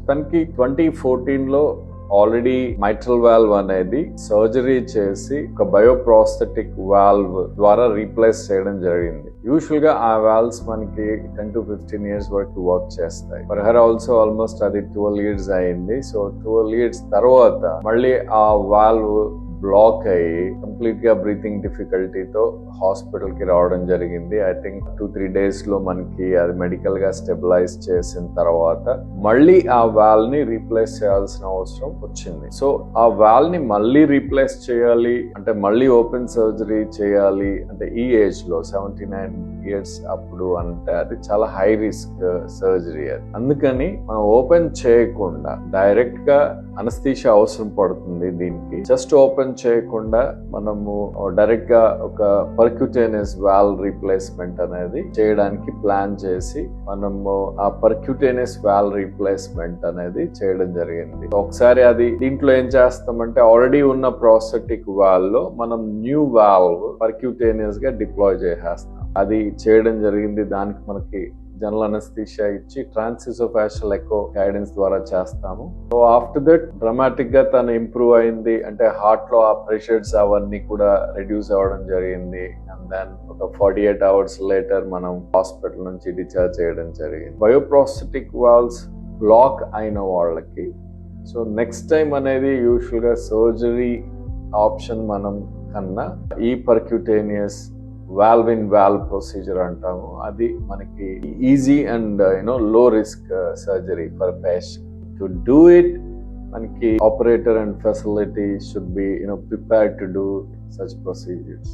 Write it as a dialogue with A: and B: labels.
A: తనకి 2014లో already mitral valve అనేది surgery చేసి ఒక బయోప్రాస్థెటిక్ వాల్వ్ ద్వారా రీప్లేస్ చేయడం జరిగింది. యూజువల్ గా ఆ వాల్వ్స్ మనకి 10 to 15 years వరకు వర్క్ చేస్తాయి. ఫర్ హర్ ఆల్సో ఆల్మోస్ట్ అది 12 years అయింది. సో 12 years తర్వాత మళ్ళీ ఆ వాల్వ్ బ్లాక్ అయ్యి కంప్లీట్ గా బ్రీతింగ్ డిఫికల్టీతో హాస్పిటల్ కి రావడం జరిగింది. ఐ థింక్ 2-3 days లో మనకి అది మెడికల్ గా స్టెబిలైజ్ చేసిన తర్వాత మళ్ళీ ఆ వాల్వ్ ని రీప్లేస్ చేయాల్సిన అవసరం వచ్చింది. సో ఆ వాల్వ్ ని మళ్ళీ రీప్లేస్ చేయాలి అంటే మళ్ళీ ఓపెన్ సర్జరీ చేయాలి అంటే ఈ ఏజ్ లో 79 years అప్పుడు అంటే అది చాలా హై రిస్క్ సర్జరీ. అది అందుకని మనం ఓపెన్ చేయకుండా డైరెక్ట్ గా అనస్థీషియా అవసరం పడుతుంది. దీనికి జస్ట్ ఓపెన్ చేయకుండా మనము డైరెక్ట్ గా ఒక పర్క్యూటేనియస్ వాల్వ్ రీప్లేస్మెంట్ అనేది చేయడానికి ప్లాన్ చేసి మనము ఆ పర్క్యూటేనియస్ వాల్వ్ రీప్లేస్మెంట్ అనేది చేయడం జరిగింది. ఒకసారి అది దీంట్లో ఏం చేస్తామంటే ఆల్రెడీ ఉన్న ప్రాస్థెటిక్ వాల్వ్ లో మనం న్యూ వాల్వ్ పర్క్యూటేనియస్ గా డిప్లాయ్ చేసేస్తాం. అది చేయడం జరిగింది. దానికి మనకి జనరల్ అనస్థీషియా ఇచ్చి ట్రాన్స్ఇసోఫాషియల్ ఎకో గైడెన్స్ ద్వారా చేస్తాము. సో ఆఫ్టర్ దట్ డ్రమాటిక్ గా తను ఇంప్రూవ్ అయింది. అంటే హార్ట్ లో ఆ ప్రెషర్స్ అవన్నీ కూడా రెడ్యూస్ అవ్వడం జరిగింది. అండ్ దెన్ ఒక 48 hours లేటర్ మనం హాస్పిటల్ నుంచి డిశ్చార్జ్ చేయడం జరిగింది. బయోప్రాస్థెటిక్ వాల్వ్స్ బ్లాక్ అయిన వాళ్ళకి సో నెక్స్ట్ టైం అనేది యూజువల్ గా సర్జరీ ఆప్షన్ మనం కన్నా ఈ percutaneous valve in valve procedure అంటాము. అది మనకి easy and low risk surgery for patient. To do it మనకి operator and facility should be prepared to do such procedures.